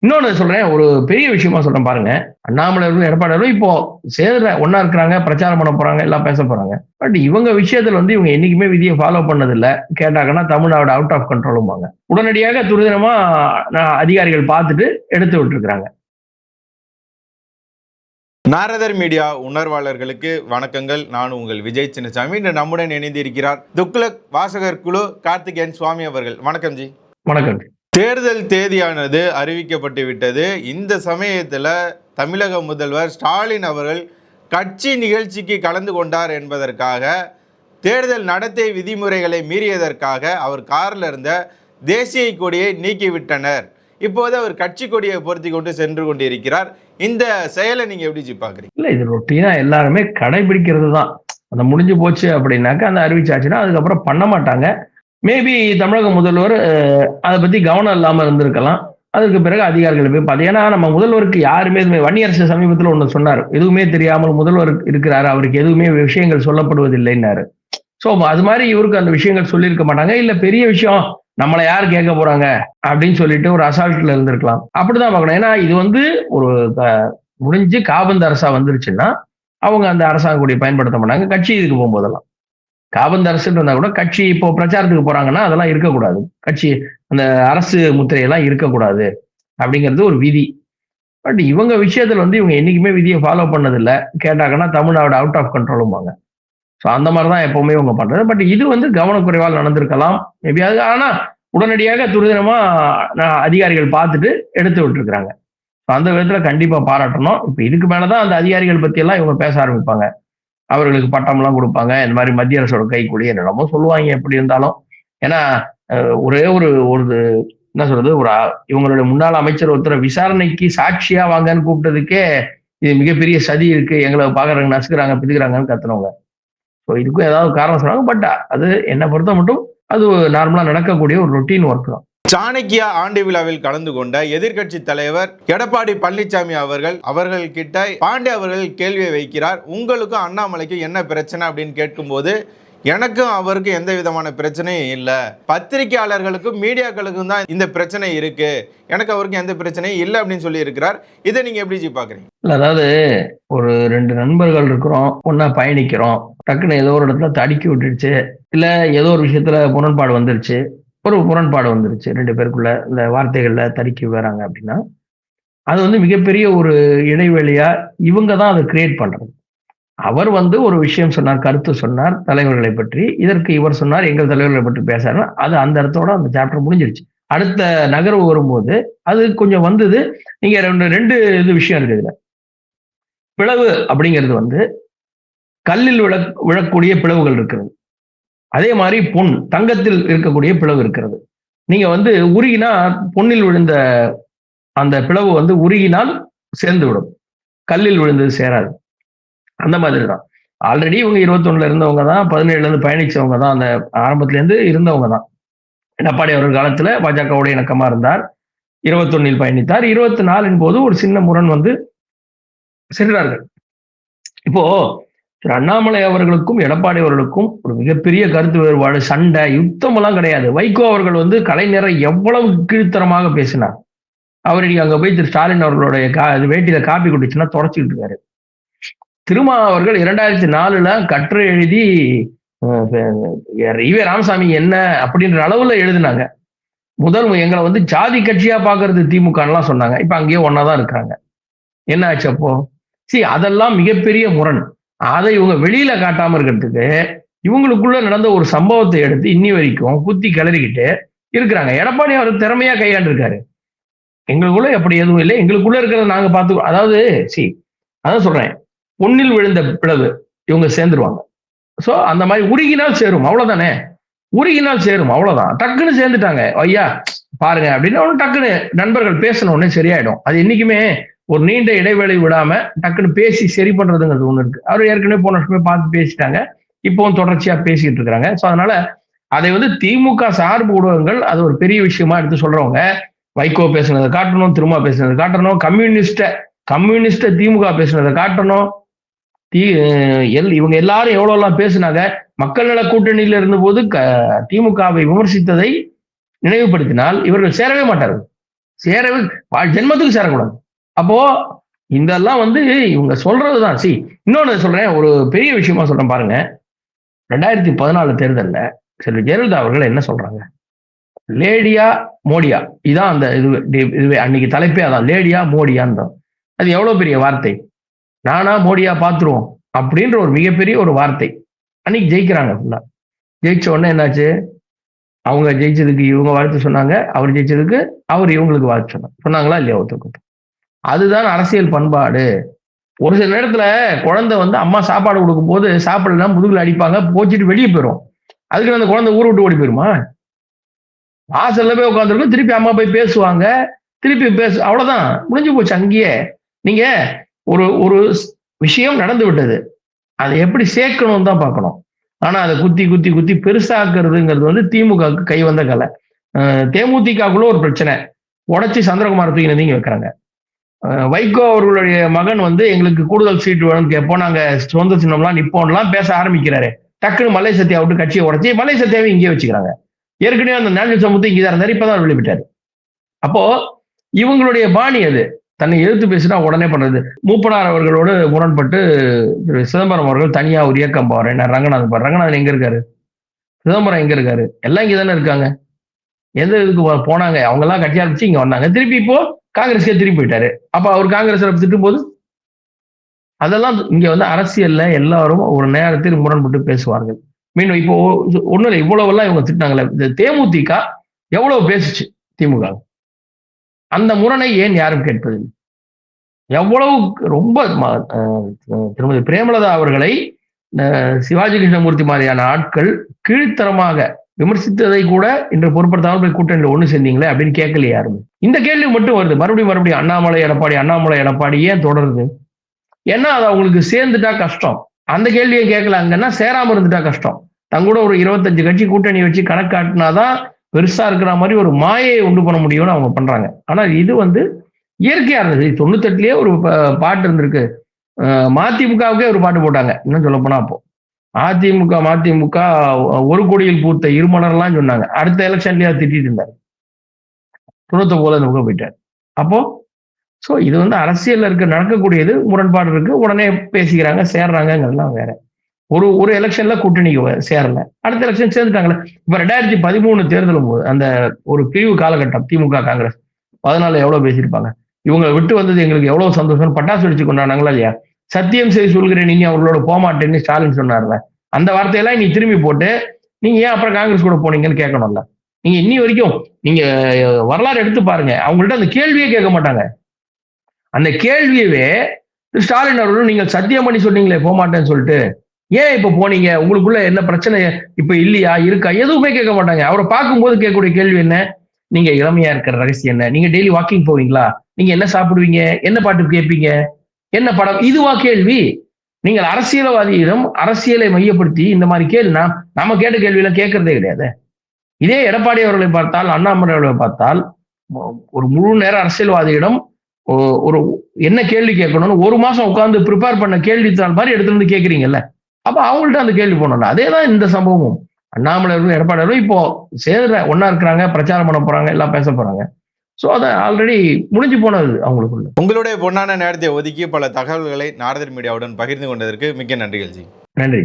இன்னொன்னு சொல்றேன். ஒரு பெரிய விஷயமா சொல்றேன் பாருங்க. அண்ணாமலை அவர்களும், எடப்பாடி அவர்களும் இப்போ சேர்ற ஒண்ணா இருக்கிறாங்க, பிரச்சாரம் பண்ண போறாங்க, எல்லாம் பேச போறாங்க. பட் இவங்க விஷயத்துல வந்து இவங்க என்னைக்குமே விதிய ஃபாலோ பண்ணதில்ல. கேட்டாங்கன்னா தமிழ்நாடு அவுட் ஆஃப் கண்ட்ரோலும்பாங்க. உடனடியாக துரிதமா அதிகாரிகள் பார்த்துட்டு எடுத்து விட்டுருக்காங்க. நாரதர் மீடியா உணர்வாளர்களுக்கு வணக்கங்கள். நான் உங்கள் விஜய் சின்னசாமி. இன்று நம்முடன் இணைந்திருக்கிறார் துக்ளக் வாசகர் குழு கார்த்திகேயன் சுவாமி அவர்கள். வணக்கம் ஜி. வணக்கம். தேர்தல் தேதியானது அறிவிக்கப்பட்டு விட்டது. இந்த சமயத்தில் தமிழக முதல்வர் ஸ்டாலின் அவர்கள் கட்சி நிகழ்ச்சிக்கு கலந்து கொண்டார் என்பதற்காக, தேர்தல் நடத்தை விதிமுறைகளை மீறியதற்காக அவர் காரில் இருந்த தேசிய கொடியை நீக்கிவிட்டனர். இப்போது அவர் கட்சி கொடியை பொருத்தி கொண்டு சென்று கொண்டிருக்கிறார். இந்த செயலை நீங்க எப்படி பார்க்குறீங்க? இல்ல, இது ரொட்டீனா எல்லாருமே கடைபிடிக்கிறது தான். அந்த முடிஞ்சு போச்சு அப்படின்னாக்கா, அந்த அறிவிச்சாச்சுன்னா அதுக்கப்புறம் பண்ண மாட்டாங்க. மேபி தமிழக முதல்வர் அதை பத்தி கவனம் இல்லாம இருந்திருக்கலாம். அதுக்கு பிறகு அதிகாரிகள் போய் பார்த்து, ஏன்னா நம்ம முதல்வருக்கு யாருமே எதுவுமே, வன்னியரசு சமீபத்தில் ஒன்று சொன்னார், எதுவுமே தெரியாமல் முதல்வர் இருக்கிறாரு, அவருக்கு எதுவுமே விஷயங்கள் சொல்லப்படுவதில்லைன்னாரு. ஸோ அது மாதிரி இவருக்கு அந்த விஷயங்கள் சொல்லியிருக்க மாட்டாங்க. இல்ல பெரிய விஷயம் நம்மளை யார் கேட்க போறாங்க அப்படின்னு சொல்லிட்டு ஒரு அசால்ட்ல இருந்திருக்கலாம். அப்படிதான் பார்க்கணும். ஏன்னா இது வந்து ஒரு முடிஞ்சு காபந்து அரசா வந்துருச்சுன்னா அவங்க அந்த அரசாங்க கூடிய பயன்படுத்த மாட்டாங்க. கட்சி இதுக்கு போகும்போதெல்லாம் காபந்து அரசு இருந்தா கூட கட்சி இப்போ பிரச்சாரத்துக்கு போறாங்கன்னா அதெல்லாம் இருக்கக்கூடாது. கட்சி அந்த அரசு முத்திரையெல்லாம் இருக்கக்கூடாது அப்படிங்கிறது ஒரு விதி. பட் இவங்க விஷயத்துல வந்து இவங்க என்னைக்குமே விதியை ஃபாலோ பண்ணதில்லை. கேட்டாங்கன்னா தமிழ்நாடு அவுட் ஆஃப் கண்ட்ரோலும்பாங்க. ஸோ அந்த மாதிரி தான் எப்பவுமே இவங்க பண்றது. பட் இது வந்து கவனக்குறைவால் நடந்திருக்கலாம் மேபி. அது ஆனா உடனடியாக துரிதமா அதிகாரிகள் பார்த்துட்டு எடுத்து விட்டுருக்காங்க. அந்த விதத்துல கண்டிப்பா பாராட்டணும். இப்ப இதுக்கு மேலதான் அந்த அதிகாரிகள் பத்தி எல்லாம் இவங்க பேச ஆரம்பிப்பாங்க. அவர்களுக்கு பட்டம்லாம் கொடுப்பாங்க. இந்த மாதிரி மத்திய அரசோட கைக்கூலி என்னென்னமோ சொல்லுவாங்க. எப்படி இருந்தாலும் ஏன்னா ஒரே ஒரு என்ன சொல்றது, ஒரு இவங்களுடைய முன்னாள் அமைச்சர் ஒருத்தர் விசாரணைக்கு சாட்சியா வாங்கன்னு கூப்பிட்டதுக்கே இது மிகப்பெரிய சதி இருக்கு, எங்களை பாக்குறாங்க, நசுக்கிறாங்க, பிதுக்குறாங்கன்னு கத்துனவங்க. ஸோ இதுக்கும் ஏதாவது காரணம் சொல்றாங்க. பட் அது என்னை பொறுத்த மட்டும் அது நார்மலா நடக்கக்கூடிய ஒரு ரொட்டீன் ஒர்க் தான். சாணக்கியா ஆண்டு விழாவில் கலந்து கொண்ட எதிர்கட்சி தலைவர் எடப்பாடி பழனிசாமி அவர்கள் கிட்ட பாண்டே அவர்கள் கேள்வியை வைக்கிறார். உங்களுக்கும் அண்ணாமலைக்கும் என்ன பிரச்சனை அப்படின்னு கேட்கும்போது, எனக்கும் அவருக்கும் எந்த விதமான பிரச்சனையும் இல்லை, பத்திரிகையாளர்களுக்கும் மீடியாக்களுக்கும் தான் இந்த பிரச்சனை இருக்கு, எனக்கு அவருக்கு எந்த பிரச்சனையும் இல்லை அப்படின்னு சொல்லி இருக்கிறார். இதை நீங்க எப்படி பாக்குறீங்க? இல்ல, அதாவது ஒரு 2 நண்பர்கள் இருக்கிறோம், ஒன்னா பயணிக்கிறோம், டக்குன்னு ஏதோ ஒரு இடத்துல தடுக்கி விட்டுடுச்சு, இல்ல ஏதோ ஒரு விஷயத்துல முரண்பாடு வந்துருச்சு, ஒரு முரண்பாடு வந்துருச்சு 2 பேருக்குள்ள, இந்த வார்த்தைகள்ல தடுக்கி வராங்க அப்படின்னா அது வந்து மிகப்பெரிய ஒரு இடைவெளியா இவங்க தான் அதை கிரியேட் பண்றது. அவர் வந்து ஒரு விஷயம் சொன்னார், கருத்து சொன்னார் தலைவர்களை பற்றி, இதற்கு இவர் சொன்னார் எங்கள் தலைவர்களை பற்றி பேசுறாரு. அது அந்த இடத்தோட அந்த சாப்டர் முடிஞ்சிருச்சு. அடுத்த நகர்வு வரும்போது அது கொஞ்சம் வந்தது. நீங்க ரெண்டு இது விஷயம் இருக்கு இதுல. பிளவு அப்படிங்கிறது வந்து கல்லில் விழக்கூடிய பிளவுகள் இருக்கிறது. அதே மாதிரி தங்கத்தில் இருக்கக்கூடிய பிளவு இருக்கிறது. நீங்க வந்து உருகினா பொன்னில் விழுந்த அந்த பிளவு வந்து உருகினால் சேர்ந்து விடும், கல்லில் விழுந்தது சேராது. அந்த மாதிரி தான் ஆல்ரெடி இவங்க 21 இருந்தவங்க தான், 17 இருந்து பயணிச்சவங்க தான், அந்த ஆரம்பத்துல இருந்து இருந்தவங்க தான். எடப்பாடி அவர்கள் காலத்துல பாஜகவோட இணக்கமா இருந்தார், 21 பயணித்தார், 24 போது ஒரு சின்ன முரண் வந்து சென்றார்கள். இப்போ திரு அண்ணாமலை அவர்களுக்கும் எடப்பாடி அவர்களுக்கும் ஒரு மிகப்பெரிய கருத்து வேறுபாடு, சண்டை, யுத்தம் எல்லாம் கிடையாது. வைகோ அவர்கள் வந்து கலைஞரை எவ்வளவு கீழ்த்தரமாக பேசினார். அவர் அங்க போய் திரு ஸ்டாலின் அவர்களுடைய வேட்டியில காப்பி குடிச்சுன்னா தொடச்சிக்கிட்டு இருக்காரு. திருமா அவர்கள் 2004 கட்டுரை எழுதி ஈவே ராமசாமி என்ன அப்படின்ற அளவுல எழுதினாங்க. எங்களை வந்து ஜாதி கட்சியா பாக்குறது திமுக எல்லாம் சொன்னாங்க. இப்ப அங்கேயே ஒன்னாதான் இருக்காங்க. என்ன ஆச்சு அப்போ? அதெல்லாம் மிகப்பெரிய முரண். அதை இவங்க வெளியில காட்டாம இருக்கிறதுக்கு இவங்களுக்குள்ள நடந்த ஒரு சம்பவத்தை எடுத்து இன்னி வரைக்கும் குத்தி கிளறிக்கிட்டு இருக்கிறாங்க. எடப்பாடி அவர் திறமையா கையாண்டு இருக்காரு. எங்களுக்குள்ள அப்படி எதுவும் இல்லை, எங்களுக்குள்ள இருக்கிறத நாங்க பார்த்து, அதாவது அதான் சொல்றேன், பொன்னில் விழுந்த பிளவு இவங்க சேர்ந்துருவாங்க. சோ அந்த மாதிரி உருகினால் சேரும், அவ்வளவுதானே. உருகினால் சேரும், அவ்வளவுதான். டக்குன்னு சேர்ந்துட்டாங்க, ஐயா பாருங்க அப்படின்னு டக்குன்னு நண்பர்கள் பேசணும், உடனே சரியாயிடும். அது என்னைக்குமே ஒரு நீண்ட இடைவேளை விடாம டக்குன்னு பேசி சரி பண்றதுங்கிறது ஒண்ணு இருக்கு. அவர் ஏற்கனவே போன வருஷமே பார்த்து பேசிட்டாங்க, இப்பவும் தொடர்ச்சியா பேசிட்டு இருக்காங்க. சோ அதனால அதை வந்து திமுக சார்பு ஊடகங்கள் அது ஒரு பெரிய விஷயமா எடுத்து சொல்றவங்க, வைகோ பேசுனதை காட்டணும், திருமா பேசுனதை காட்டணும், கம்யூனிஸ்ட திமுக பேசுனதை காட்டணும். இவங்க எல்லாரும் எவ்வளவு எல்லாம் பேசினாங்க. மக்கள் நல கூட்டணியில இருந்த போது திமுகவை விமர்சித்ததை நினைவுபடுத்தினால் இவர்கள் சேரவே மாட்டார்கள். சேரவே ஜென்மத்துக்கு சேரக்கூடாது. அப்போ இதெல்லாம் வந்து இவங்க சொல்றதுதான். இன்னொன்னு சொல்றேன், ஒரு பெரிய விஷயமா சொல்றேன் பாருங்க. 2014 தேர்தல்ல செல்வி ஜெயலலிதா அவர்கள் என்ன சொல்றாங்க? லேடியா மோடியா, இதான் அந்த இதுவே அன்னைக்கு தலைப்பே அதான், லேடியா மோடியான்னு தான். அது எவ்வளவு பெரிய வார்த்தை. நானா மோடியா பாத்துருவோம் அப்படின்ற ஒரு மிகப்பெரிய ஒரு வார்த்தை. அன்னைக்கு ஜெயிக்கிறாங்க ஃபுல்லா. ஜெயிச்ச உடனே என்னாச்சு? அவங்க ஜெயிச்சதுக்கு இவங்க வாழ்த்து சொன்னாங்க, அவர் ஜெயிச்சதுக்கு அவர் இவங்களுக்கு வாழ்த்து சொன்னாங்களா இல்லையா? ஒருத்தருக்கு. அதுதான் அரசியல் பண்பாடு. ஒரு சில நேரத்துல குழந்தை வந்து அம்மா சாப்பாடு கொடுக்கும் போது சாப்பிடலாம், முதுகுல அடிப்பாங்க, போச்சுட்டு வெளியே போயிடும். அதுக்கு அந்த குழந்தை ஊரை விட்டு ஓடி போயிருமா? வாசல்ல போய் உட்காந்துருக்கும், திருப்பி அம்மா போய் பேசுவாங்க, திருப்பி அவ்வளவுதான், முடிஞ்சு போச்சு அங்கேயே. நீங்க ஒரு ஒரு விஷயம் நடந்து விட்டது, அதை எப்படி சேர்க்கணும் தான் பார்க்கணும். ஆனா அதை குத்தி குத்தி குத்தி பெருசாக்குறதுங்கிறது வந்து திமுகவுக்கு கை வந்த கலை. தேமுதிகக்குள்ள ஒரு பிரச்சனை, உடைச்சி சந்திரகுமார் தூக்கி நதிங்க வைக்கிறாங்க. வைகோ அவர்களுடைய மகன் வந்து எங்களுக்கு கூடுதல் சீட்டு வேணும்னு கேட்போம், நாங்க சொந்த சின்னம்லாம் நிப்போம்லாம் பேச ஆரம்பிக்கிறாரு. டக்குன்னு மலை சத்யா விட்டு கட்சியை உடைச்சி மலை சத்யாவை இங்கே வச்சுக்கிறாங்க. ஏற்கனவே அந்த நேஷனல் சமூகத்தை இங்கேதான் இருந்தாரு, இப்பதான் வெளியிட்டாரு. அப்போ இவங்களுடைய பாணி அது. தன்னை எதிர்த்து பேசினா உடனே பண்றது. மூப்பனார் அவர்களோடு முரண்பட்டு சிதம்பரம் அவர்கள் தனியா ஒரு இயக்கம் போவார். என்ன ரங்கநாதன் பாரு, ரங்கநாதன் எங்க இருக்காரு? சிதம்பரம் எங்க இருக்காரு? எல்லாம் இங்கதானே இருக்காங்க. எந்த இதுக்கு போனாங்க? அவங்க எல்லாம் கட்சி ஆரம்பிச்சு இங்க வந்தாங்க, திருப்பி இப்போ காங்கிரஸ்க்கே திரும்பி போயிட்டாரு. அப்ப அவர் காங்கிரஸ் திட்டும் போது அதெல்லாம் இங்க வந்து அரசியல்ல எல்லாரும் ஒரு நேரத்தில் முரண்பட்டு பேசுவார்கள். மீண்டும் இப்போ ஒண்ணு இல்லை, இவ்வளவு எல்லாம் இவங்க திட்டினாங்களே, இந்த தேமுதிக எவ்வளவு பேசுச்சு திமுக, அந்த முரணை ஏன் யாரும் கேட்பதில்லை? எவ்வளவு ரொம்ப திருமதி பிரேமலதா அவர்களை சிவாஜி கிருஷ்ணமூர்த்தி மாதிரியான ஆட்கள் கீழ்த்தரமாக விமர்சித்ததை கூட இன்று பொருட்படுத்தாமல் போய் கூட்டணியில் ஒண்ணு சேர்ந்தீங்களே அப்படின்னு கேட்கல யாருமே. இந்த கேள்வி மட்டும் வருது மறுபடியும் அண்ணாமலை எடப்பாடி, அண்ணாமலை எடப்பாடி ஏன் தொடருது? ஏன்னா அது அவங்களுக்கு சேர்ந்துட்டா கஷ்டம். அந்த கேள்வியை கேட்கலாங்கன்னா சேராம இருந்துட்டா கஷ்டம். தங்கூட ஒரு 25 கட்சி கூட்டணி வச்சு கணக்காட்டினாதான் பெருசா இருக்கிற மாதிரி ஒரு மாயை உண்டு பண்ண முடியும்னு அவங்க பண்றாங்க. ஆனா இது வந்து இயற்கையா இருந்தது. 98லயே ஒரு பாட்டு இருந்திருக்கு, மதிமுகவுக்கே ஒரு பாட்டு போட்டாங்க. இன்னும் சொல்ல போனா அப்போ மதிமுக ஒரு கொடியில் பூத்த இருமலர்லாம் சொன்னாங்க. அடுத்த எலெக்ஷன்லயே திட்டிட்டு இருந்தாரு. 99 அந்த பக்கம் போயிட்டாரு. அப்போ இது வந்து அரசியல்ல நடக்கக்கூடியது. முரண்பாடு இருக்கு, உடனே பேசிக்கிறாங்க, சேர்றாங்கலாம் வேற. ஒரு எலெக்ஷன்ல கூட்டணிக்கு சேரல, அடுத்த எலெக்ஷன் சேர்ந்துட்டாங்களே. இப்ப 2013 தேர்தலும் போது அந்த ஒரு பிரிவு காலகட்டம் திமுக காங்கிரஸ் 14 எவ்வளவு பேசியிருப்பாங்க. இவங்க விட்டு வந்தது எங்களுக்கு எவ்வளவு சந்தோஷம், பட்டாசு வெடிச்சு கொண்டாடுனாங்களா இல்லையா? சத்தியம் செய்து சொல்கிறேன் நீங்க அவர்களோட போமாட்டேன்னு ஸ்டாலின் சொன்னார்ல, அந்த வார்த்தையெல்லாம் நீ திரும்பி போட்டு நீங்க ஏன் அப்புறம் காங்கிரஸ் கூட போனீங்கன்னு கேட்கணும்ல. நீங்க இன்னி வரைக்கும் நீங்க வரலாறு எடுத்து பாருங்க, அவங்கள்ட்ட அந்த கேள்வியே கேட்க மாட்டாங்க. அந்த கேள்வியவே ஸ்டாலின் அவர்களும் நீங்கள் சத்தியம் பண்ணி சொன்னீங்களே போமாட்டேன்னு சொல்லிட்டு, ஏன் இப்ப போனீங்க, உங்களுக்குள்ள என்ன பிரச்சனை இப்ப இல்லையா, இருக்கா, எதுவுமே கேட்க மாட்டாங்க. அவரை பார்க்கும்போது கேட்கக்கூடிய கேள்வி என்ன? நீங்க இளமையா இருக்கிற ரகசியம் என்ன? நீங்க டெய்லி வாக்கிங் போவீங்களா? நீங்க என்ன சாப்பிடுவீங்க? என்ன பாட்டு கேட்பீங்க? என்ன படம்? இதுவா கேள்வி? நீங்கள் அரசியல்வாதியிடம் அரசியலை மையப்படுத்தி இந்த மாதிரி கேள்வி நாம கேட்ட கேள்வியெல்லாம் கேட்கறதே கிடையாது. இதே எடப்பாடி அவர்களை பார்த்தால், அண்ணாமலை அவர்களை பார்த்தால், ஒரு முழு நேர அரசியல்வாதியிடம் ஒரு என்ன கேள்வி கேட்கணும்னு ஒரு மாசம் உட்கார்ந்து ப்ரிப்பேர் பண்ண கேள்வித்தாள் மாதிரி எடுத்துட்டு வந்து கேட்கறீங்கல்ல. அப்ப அவங்கள்ட்ட அந்த கேள்வி போனோம்ல. அதேதான் இந்த சம்பவமும். அண்ணாமலை அவர்களும் எடப்பாடி அவர்களும் இப்போ சேர்ற ஒன்னா இருக்கிறாங்க, பிரச்சாரம் பண்ண போறாங்க, எல்லாம் பேச போறாங்க. அது ஆல்ரெடி முடிஞ்சு போனது அவங்களுக்குள்ள. உங்களுடைய பொன்னான நேரத்தை ஒதுக்கி பல தகவல்களை நாரதர் மீடியாவுடன் பகிர்ந்து கொண்டதற்கு மிக்க நன்றிகள் ஜி. நன்றி.